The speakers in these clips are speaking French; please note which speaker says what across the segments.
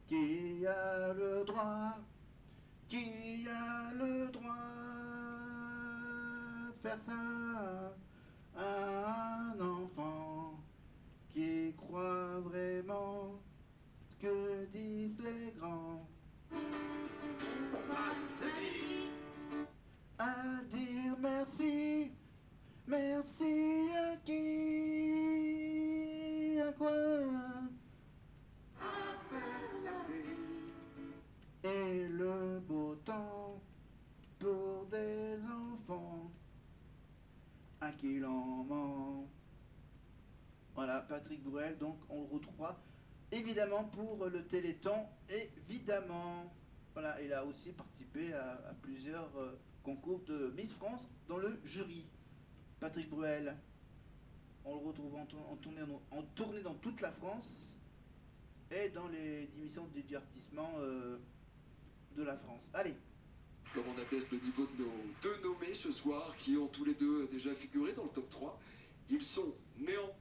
Speaker 1: Qui a le droit, qui a le droit de faire ça à un enfant qui croit vraiment ce que disent les grands?
Speaker 2: Passe ma vie
Speaker 1: À dire merci, merci à qui, à quoi?
Speaker 2: à faire la vie.
Speaker 1: Et le beau temps pour des enfants à qui l'on ment. Voilà, Patrick Bruel, donc on le retrouvera évidemment pour le Téléthon, évidemment. Voilà, il a aussi participé à plusieurs concours de Miss France dans le jury. Patrick Bruel, on le retrouve en tournée dans toute la France et dans les émissions de divertissement de la France. Allez.
Speaker 3: Comme on atteste le niveau de nos deux nommés ce soir, qui ont tous les deux déjà figuré dans le top 3, ils sont Néant.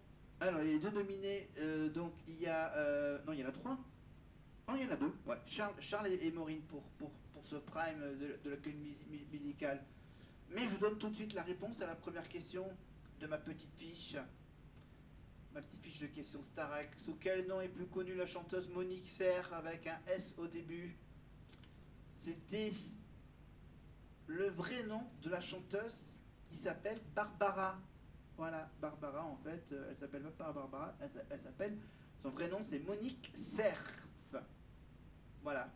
Speaker 1: Alors, il y a deux nominés, donc il y a... non, il y en a trois. Non, il y en a deux. Ouais. Charles et Maureen pour ce prime de la comédie musicale. Mais je donne tout de suite la réponse à la première question de ma petite fiche. Ma petite fiche de questions Starac. Sous quel nom est plus connue la chanteuse Monique Serre avec un S au début? C'était le vrai nom de la chanteuse qui s'appelle Barbara. Voilà, Barbara en fait, elle s'appelle pas Barbara, elle s'appelle, son vrai nom c'est Monique Cerf. Voilà.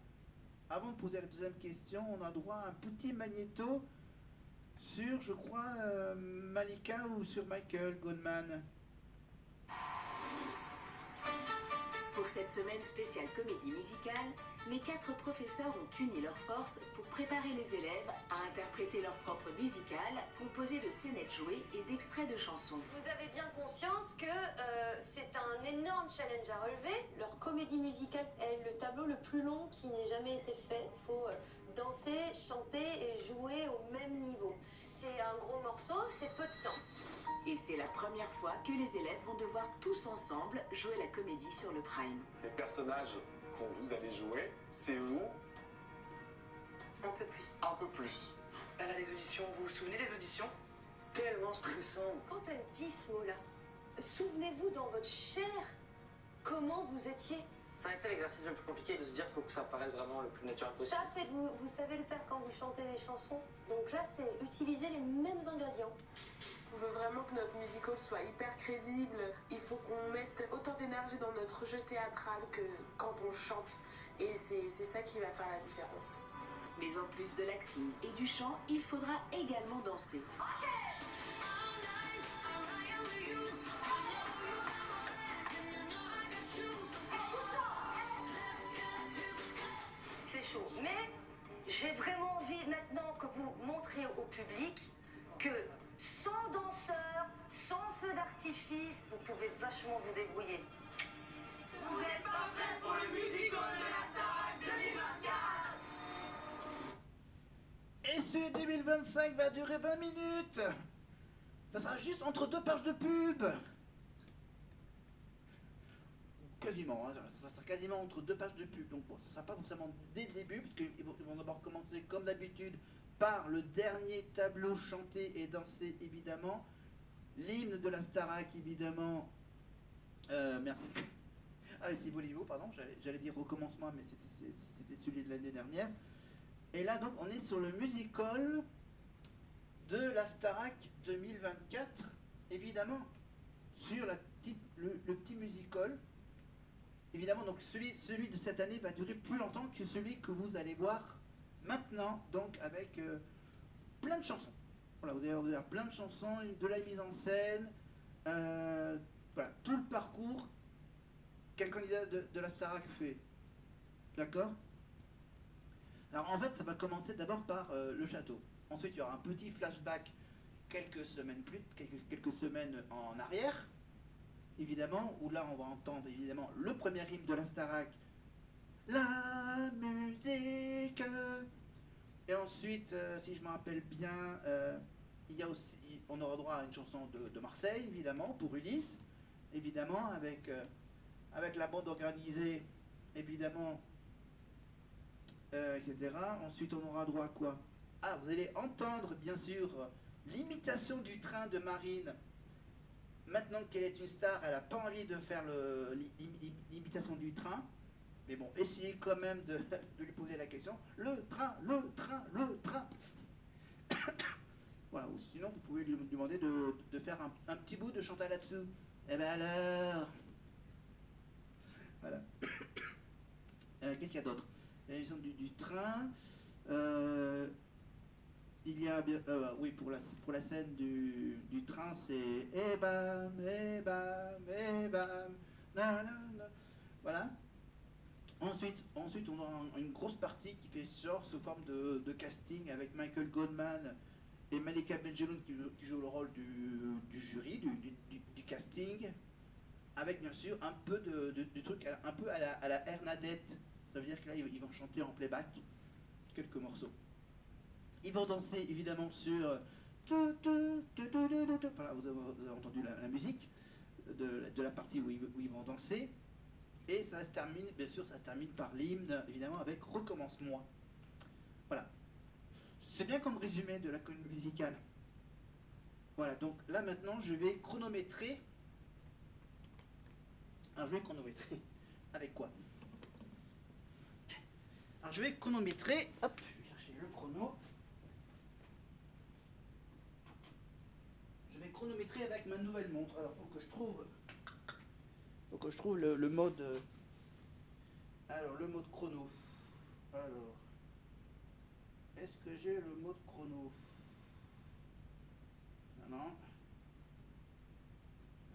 Speaker 1: Avant de poser la deuxième question, on a droit à un petit magnéto sur, je crois, Malika ou sur Michael Goldman.
Speaker 4: Pour cette semaine spéciale comédie musicale, les 4 professeurs ont uni leurs forces pour préparer les élèves à interpréter leur propre musicale composée de scénettes jouées et d'extraits de chansons.
Speaker 5: Vous avez bien conscience que c'est un énorme challenge à relever. Leur comédie musicale est le tableau le plus long qui n'ait jamais été fait. Il faut danser, chanter et jouer au même niveau. C'est un gros morceau, c'est peu de temps.
Speaker 4: Et c'est la première fois que les élèves vont devoir tous ensemble jouer la comédie sur le Prime.
Speaker 6: Les personnages qu'on vous allez jouer, c'est vous
Speaker 5: Un peu plus.
Speaker 6: un peu plus.
Speaker 7: Les auditions, vous vous souvenez des auditions?
Speaker 6: Tellement stressant.
Speaker 5: Quand elle dit ce mot-là, souvenez-vous dans votre chair comment vous étiez.
Speaker 7: Ça a été l'exercice le plus compliqué de se dire qu'il faut que ça paraisse vraiment le plus naturel possible.
Speaker 5: Ça, c'est vous savez le faire quand vous chantez des chansons. Donc là, c'est utiliser les mêmes ingrédients.
Speaker 8: On veut vraiment que notre musical soit hyper crédible. Il faut qu'on mette autant d'énergie dans notre jeu théâtral que quand on chante. Et c'est ça qui va faire la différence.
Speaker 4: Mais en plus de l'acting et du chant, il faudra également danser.
Speaker 5: C'est chaud. Mais j'ai vraiment envie maintenant que vous montriez au public que sans danseur, sans feu d'artifice, vous pouvez vachement vous débrouiller.
Speaker 2: Vous êtes pas prêts pour le musical de la Starac 2024.
Speaker 1: Et celui 2025 va durer 20 minutes. Ça sera juste entre deux pages de pub. Quasiment, hein, ça sera quasiment entre deux pages de pub. Donc bon, ça sera pas forcément dès le début, puisqu'ils vont d'abord commencer comme d'habitude par le dernier tableau chanté et dansé évidemment. L'hymne de la Starac évidemment. Merci. Ah oui, c'est Bolivaux, pardon, j'allais dire recommencement, mais c'était celui de l'année dernière. Et là donc on est sur le musical de la Starac 2024, évidemment, sur le petit musical. Évidemment, donc celui de cette année va durer plus longtemps que celui que vous allez voir maintenant, donc avec plein de chansons. Voilà, vous allez avoir plein de chansons, de la mise en scène, voilà, tout le parcours qu'un candidat de la Starac fait. D'accord? Alors en fait, ça va commencer d'abord par le château. Ensuite, il y aura un petit flashback quelques semaines en arrière, évidemment, où là on va entendre évidemment le premier hymne de la Starac, la musique. Et ensuite, si je me rappelle bien, il y a aussi, on aura droit à une chanson de Marseille, évidemment, pour Ulysse, évidemment, avec la bande organisée, évidemment, etc. Ensuite, on aura droit à quoi? Ah, vous allez entendre, bien sûr, l'imitation du train de Marine. Maintenant qu'elle est une star, elle n'a pas envie de faire l'imitation du train. Mais bon, essayez quand même de, de lui poser la question. Le train, le train, le train. Voilà, ou sinon vous pouvez lui demander de faire un petit bout de chanter là-dessous. Eh ben alors. Voilà. Qu'est-ce qu'il y a d'autre? La gestion du train. Euh, il y a bien. Oui, pour la scène du train, c'est. Eh bam, eh bam, eh bam. Na, na, na. Voilà. Ensuite, on a une grosse partie qui fait genre sous forme de casting avec Michael Goldman et Malika Benjeloun qui joue le rôle du jury, du casting, avec bien sûr un peu du truc un peu à la Hernadette. Ça veut dire que là, ils vont chanter en playback quelques morceaux. Ils vont danser évidemment sur. Voilà, vous avez entendu la musique de la partie où ils vont danser. Et ça se termine, bien sûr, ça se termine par l'hymne, évidemment, avec Recommence-moi. Voilà. C'est bien comme résumé de la comédie musicale. Voilà, donc là maintenant, je vais chronométrer. Alors, je vais chronométrer. Avec quoi? Alors, je vais chronométrer. Hop, je vais chercher le chrono. Je vais chronométrer avec ma nouvelle montre. Alors, faut que je trouve le mode. Alors, le mode chrono. Alors, est-ce que j'ai le mode chrono? Non, non.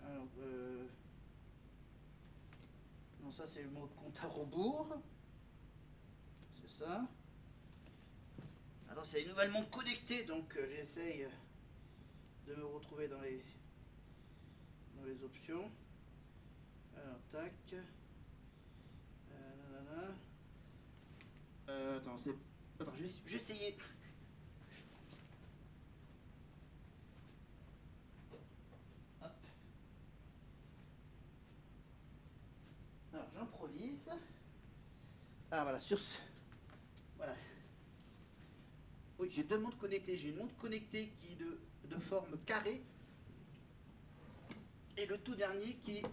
Speaker 1: Alors, non, ça c'est le mode compte à rebours. C'est ça. Alors, c'est une nouvelle montre connectée, donc j'essaye de me retrouver dans les options. Alors, tac. Nanana. Attends, je vais essayer. Hop. Alors, j'improvise. Ah, voilà, sur ce. Voilà. Oui, j'ai deux montres connectées. J'ai une montre connectée qui est de forme carrée. Et le tout dernier qui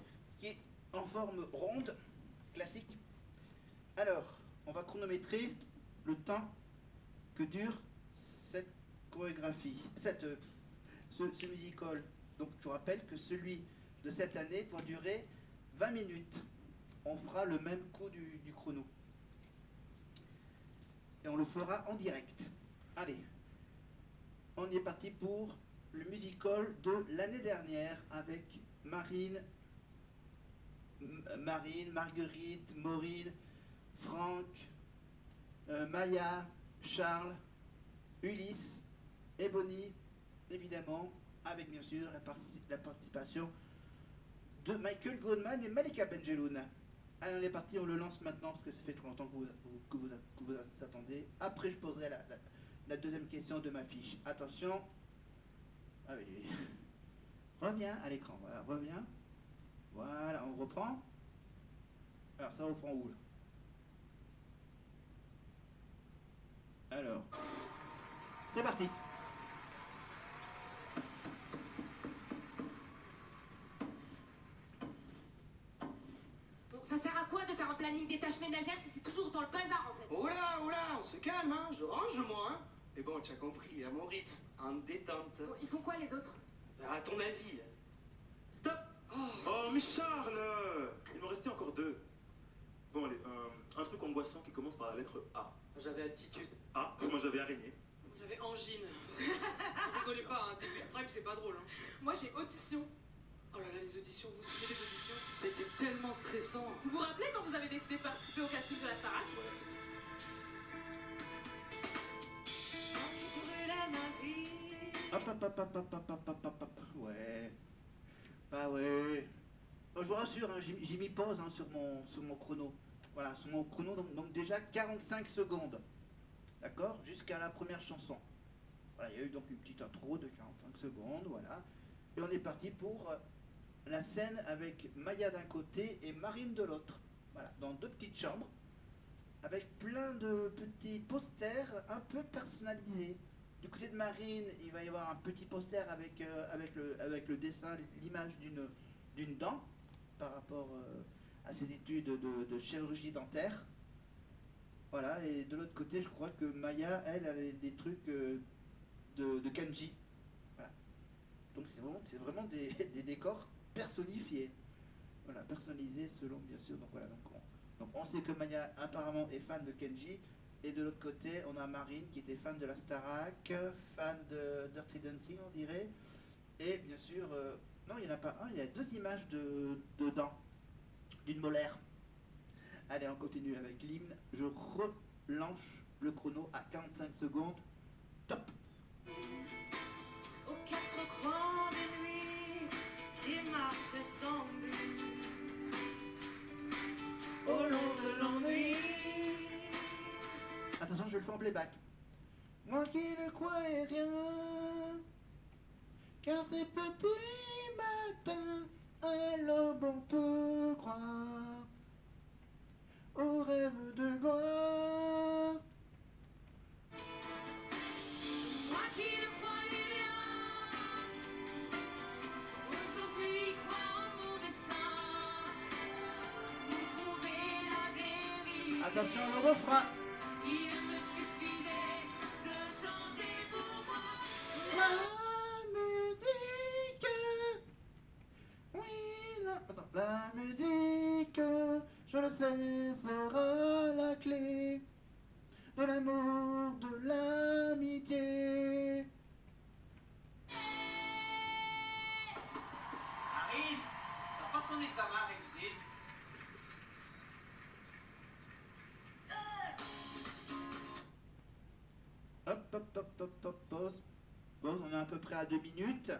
Speaker 1: est en forme ronde, classique. Alors, on va chronométrer le temps que dure cette chorégraphie, ce musical. Donc je vous rappelle que celui de cette année doit durer 20 minutes. On fera le même coup du chrono. Et on le fera en direct. Allez, on y est parti pour le musical de l'année dernière avec Marine, Marguerite, Maureen, Franck, Maya, Charles, Ulysse, Ebony, évidemment, avec bien sûr la participation de Michael Goldman et Malika Benjeloun. Allez, on est parti, on le lance maintenant parce que ça fait trop longtemps que vous attendez. Après, je poserai la deuxième question de ma fiche. Attention. Ah oui. Reviens à l'écran, voilà, reviens. Voilà, on reprend. Alors, ça reprend où là? Alors, c'est parti.
Speaker 9: Bon, ça sert à quoi de faire un planning des tâches ménagères si c'est toujours dans le bazar en fait?
Speaker 7: Oula, oula, on se calme, hein, je range moi, hein. Mais bon, tu as compris, à mon rythme, en détente.
Speaker 9: Bon, ils font quoi les autres?
Speaker 7: À ton avis. Stop.
Speaker 6: Oh, mais Charles! Il m'en restait encore deux. Bon, allez, un truc angoissant qui commence par la lettre A.
Speaker 7: J'avais attitude.
Speaker 6: Ah, moi j'avais araignée.
Speaker 10: J'avais angine. Vous rigolez pas, hein, début de prime, c'est pas drôle. Hein.
Speaker 9: Moi j'ai audition.
Speaker 10: Oh là là, les auditions, vous souvenez des auditions?
Speaker 7: C'était tellement stressant.
Speaker 9: Vous vous rappelez quand vous avez décidé de participer au casting de la Starac?
Speaker 7: Voilà, c'est tout.
Speaker 1: Hop, hop, hop, hop, hop, hop, hop, hop, hop, hop. Ouais. Bah ouais. Je vous rassure, hein, j'ai mis pause hein, sur mon chrono. Voilà, sur mon chrono, donc déjà 45 secondes. D'accord? Jusqu'à la première chanson. Voilà, il y a eu donc une petite intro de 45 secondes, voilà. Et on est parti pour la scène avec Maya d'un côté et Marine de l'autre. Voilà, dans deux petites chambres, avec plein de petits posters un peu personnalisés. Du côté de Marine, il va y avoir un petit poster avec le dessin, l'image d'une dent par rapport à ses études de chirurgie dentaire. Voilà, et de l'autre côté, je crois que Maya, elle, a des trucs de kanji. Voilà. Donc c'est vraiment des décors personnifiés. Voilà, personnalisés selon, bien sûr. Donc voilà, donc on sait que Maya apparemment est fan de Kenji. Et de l'autre côté, on a Marine qui était fan de la Starac, fan de Dirty Dancing, on dirait. Et bien sûr, non, il n'y en a pas un, il y a deux images de dents, d'une molaire. Allez, on continue avec l'hymne. Je relance le chrono à 45 secondes. Top!
Speaker 2: Aux quatre coins des nuits, j'y marchais sans but. Au long de l'ennui.
Speaker 1: Attention, je le fais en playback. Moi qui ne croyais rien, car ces petits matins, à l'aube on peut croire au rêve de gloire.
Speaker 2: Moi qui ne croyais rien, aujourd'hui crois en mon destin. Pour trouver la vérité.
Speaker 1: Attention, le refrain.
Speaker 2: Il me suffisait de chanter pour moi.
Speaker 1: La musique, oui, la musique, je le sais, sera la clé de l'amour, de l'amitié.
Speaker 10: Marine, t'as pas ton examen à réviser?
Speaker 1: Hop, hop, hop, hop, hop, pause. Pause, on est à peu près à 2 minutes.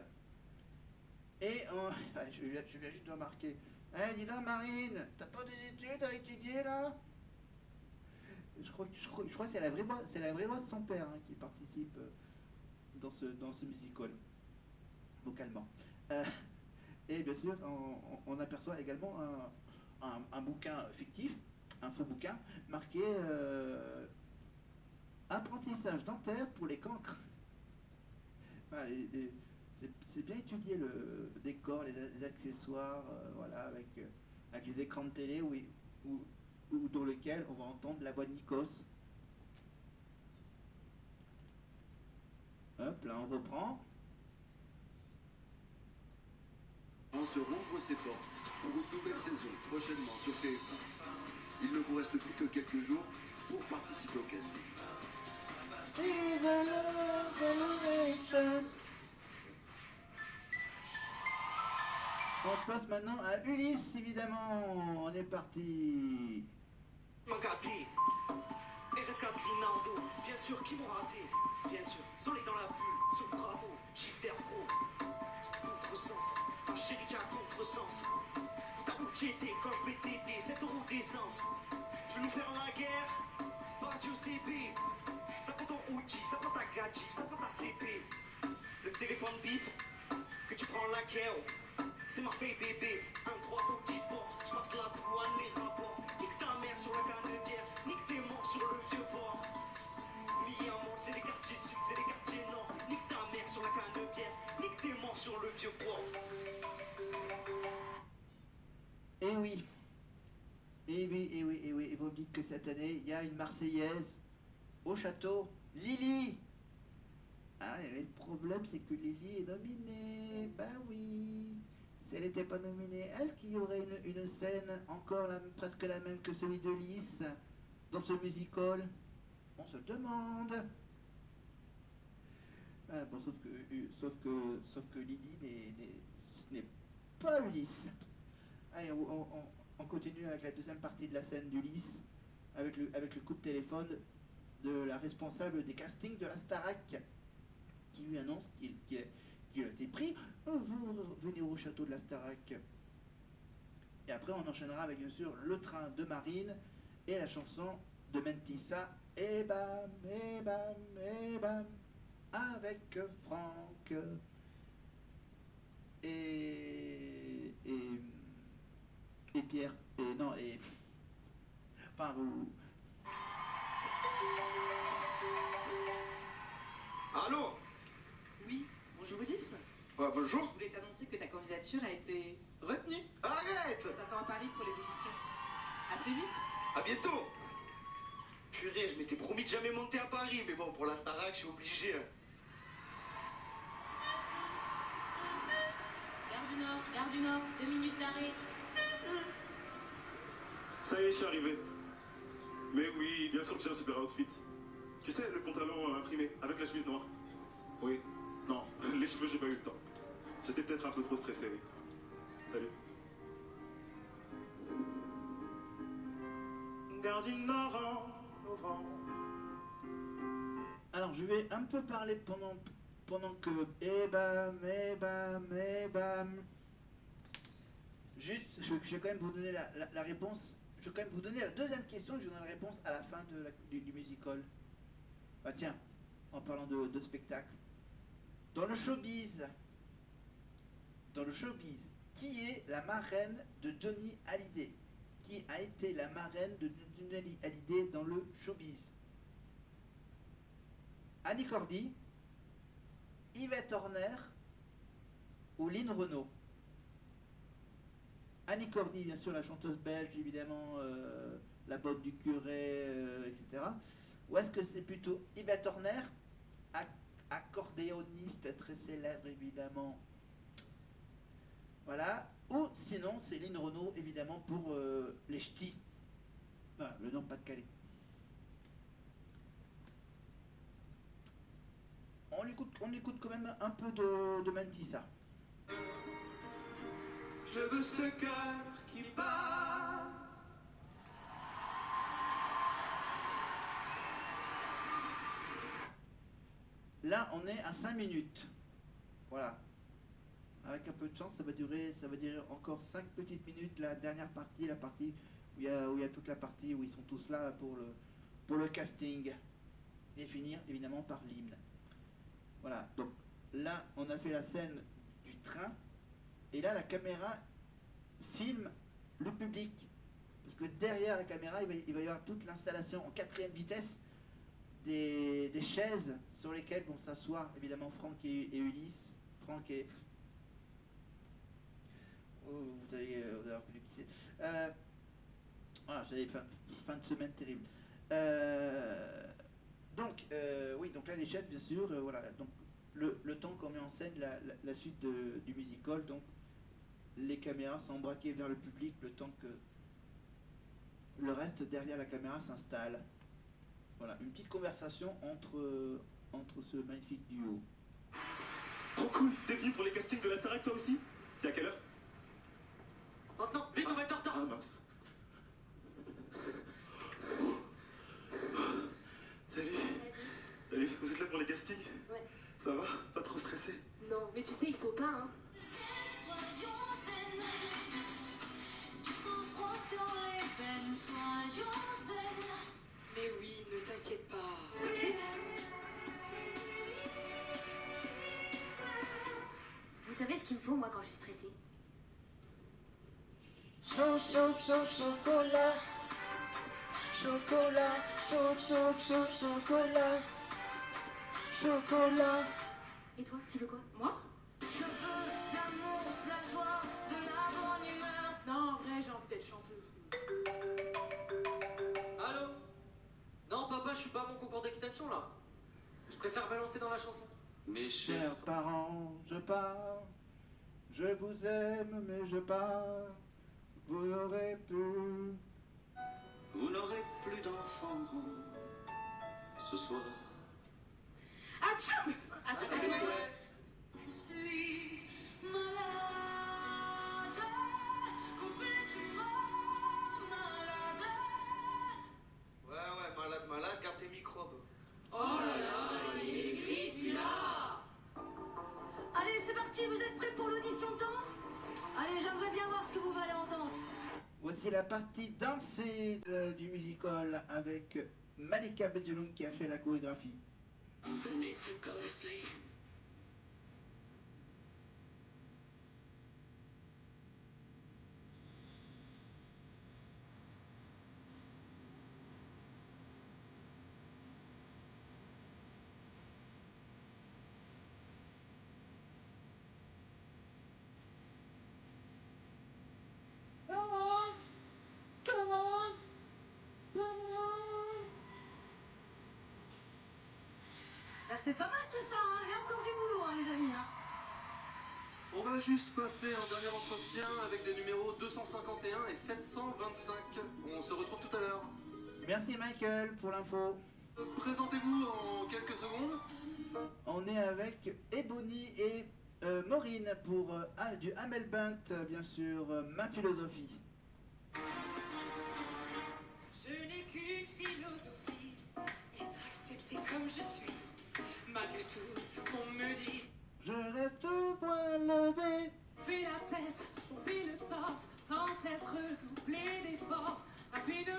Speaker 1: Et je viens juste de remarquer. Eh, dis donc Marine, t'as pas des études à étudier là? Je crois que c'est la vraie voix de son père hein, qui participe dans ce musical, vocalement. Euh, et bien sûr, on aperçoit également un bouquin fictif, un faux bouquin, marqué Apprentissage dentaire pour les cancres. Voilà, c'est bien étudié le décor, les accessoires, voilà, avec les écrans de télé ou dans lequel on va entendre la voix de Nikos. Hop, là on reprend.
Speaker 3: On se rouvre ses portes pour une nouvelle saison prochainement sur TF1. Il ne vous reste plus que quelques jours pour participer au casting.
Speaker 1: On passe maintenant à Ulysse, évidemment. On est parti.
Speaker 7: Magati et rescate Rinaldo, bien sûr qui m'ont raté, bien sûr, soleil dans la bulle, sur le Prado, shifter pro, contresens, chérie tiens contresens, ta route j'étais quand je mettais des 7 euros d'essence, tu veux nous faire la guerre, pas Giuseppe, ça prend ton outil, ça prend ta gadget, ça prend ta CP, le téléphone bip, que tu prends la KO, c'est Marseille bébé, 1-3 au 10 sports, je passe la douane, les rapports, nique ta mère sur la Canebière, nique tes morts sur le vieux port. Mi-amour, c'est les quartiers sud, c'est les quartiers nord, nique ta mère sur la Canebière, nique tes morts sur le vieux port.
Speaker 1: Eh oui. Eh oui, eh oui, eh oui. Et vous me dites que cette année, il y a une Marseillaise au château Lily. Ah, mais le problème, c'est que Lily est nominée. Ben oui. Si elle n'était pas nominée, est-ce qu'il y aurait une scène encore presque la même que celui de Lys dans ce musical? On se demande. Ah, bon, sauf que Lily ce n'est pas Ulysse. Allez, on continue avec la deuxième partie de la scène d'Ulysse, avec le coup de téléphone de la responsable des castings de la Starac, qui lui annonce qu'il a été pris. Vous venez au château de la Starac. Et après, on enchaînera avec, bien sûr, le train de Marine et la chanson de Mentissa, et bam, et bam, et bam, avec Franck et Pierre, et non, et... Enfin,
Speaker 7: Allô?
Speaker 10: Oui, bonjour Ulysse.
Speaker 7: Bonjour.
Speaker 10: Je voulais t'annoncer que ta candidature a été retenue.
Speaker 7: Arrête!
Speaker 10: On t'attend à Paris pour les auditions. À très vite.
Speaker 7: À bientôt! Purée, je m'étais promis de jamais monter à Paris, mais bon, pour la Starac, je suis obligé.
Speaker 9: Gare du Nord, 2 minutes d'arrêt.
Speaker 6: Ça y est, je suis arrivé. Mais oui, bien sûr que j'ai un super outfit. Tu sais, le pantalon imprimé, avec la chemise noire. Oui. Non, les cheveux, j'ai pas eu le temps. J'étais peut-être un peu trop stressé, oui. Salut. Gare du Nord en novembre.
Speaker 1: Alors, je vais un peu parler pendant que... Juste, je vais quand même vous donner la réponse. Je vais quand même vous donner la deuxième question et je vous donne la réponse à la fin du musical. Bah tiens, en parlant de spectacle. Dans le showbiz, qui est la marraine de Johnny Hallyday? Qui a été la marraine de Johnny Hallyday dans le showbiz? Annie Cordy, Yvette Horner ou Lynn Renaud? Annie Cordy, bien sûr, la chanteuse belge, évidemment, la botte du curé, etc. Ou est-ce que c'est plutôt Yvette Horner, accordéoniste très célèbre, évidemment, voilà, ou sinon c'est Lynn Renaud, évidemment, pour les ch'tis, voilà, le Nord-Pas-de-Calais. On écoute quand même un peu de Mantissa.
Speaker 7: Je veux ce cœur qui bat.
Speaker 1: Là, on est à 5 minutes. Voilà. Avec un peu de chance, ça va durer encore 5 petites minutes, la dernière partie, la partie où il y a toute la partie où ils sont tous là pour le casting. Et finir, évidemment, par l'hymne. Voilà. Donc, là, on a fait la scène du train. Et là, la caméra filme le public. Parce que derrière la caméra, il va y avoir toute l'installation en 4e vitesse des chaises sur lesquelles vont s'asseoir évidemment Franck et Ulysse. Franck et... Oh, vous avez reconnu qui c'est. Voilà, j'avais fin de semaine terrible. Oui, donc là les chaises, bien sûr, voilà. Donc le temps qu'on met en scène la suite du musical, donc les caméras sont braquées vers le public le temps que le reste derrière la caméra s'installe. Voilà, une petite conversation entre ce magnifique duo.
Speaker 6: Trop cool. T'es venu pour les castings de la Starac, toi aussi? C'est à quelle heure?
Speaker 7: Maintenant, vite, on va être en retard.
Speaker 6: Ah mince. Salut. Salut, vous êtes là pour les castings?
Speaker 5: Ouais.
Speaker 6: Ça va? Pas trop stressé?
Speaker 5: Non, mais tu sais, il faut pas, hein.
Speaker 10: Mais oui, ne t'inquiète pas.
Speaker 9: Vous savez ce qu'il me faut, moi, quand je suis stressée?
Speaker 1: Chocolat. Chocolat. Chocolat. Chocolat.
Speaker 9: Et toi, tu veux quoi?
Speaker 10: Moi?
Speaker 9: Je veux de l'amour, de la joie, de la bonne humeur.
Speaker 10: Non, en vrai, j'ai envie d'être chanteuse.
Speaker 7: Allô? Non, papa, je suis pas à mon concours d'équitation là. Je préfère me lancer dans la chanson. Mes
Speaker 1: Chers parents, je pars. Je vous aime, mais je pars. Vous n'aurez plus.
Speaker 3: Vous n'aurez plus d'enfants ce soir.
Speaker 10: Atchoum!
Speaker 9: Je suis malade, complètement malade.
Speaker 7: Ouais, malade, garde tes microbes.
Speaker 9: Oh là là, il est gris celui-là.
Speaker 5: Allez, c'est parti, vous êtes prêts pour l'audition de danse? Allez, j'aimerais bien voir ce que vous valez en danse.
Speaker 1: Voici la partie dansée du musical avec Malika Bedjeloun qui a fait la chorégraphie.
Speaker 3: Venez se caresser.
Speaker 11: C'est pas mal tout ça, hein. Il y a encore du boulot, hein, les amis. Hein.
Speaker 12: On va juste passer un dernier entretien avec les numéros 251 et 725. On se retrouve tout à l'heure.
Speaker 1: Merci Michael pour l'info.
Speaker 12: Présentez-vous en quelques secondes.
Speaker 1: On est avec Ebony et Maureen pour du Hamel Bent, bien sûr, ma philosophie.
Speaker 2: Je n'ai qu'une philosophie, être accepté comme je suis, malgré tout ce qu'on me dit.
Speaker 1: Je reste au point levé,
Speaker 2: Fais la tête, fais le torse, sans cesse redoubler d'efforts, rapidement.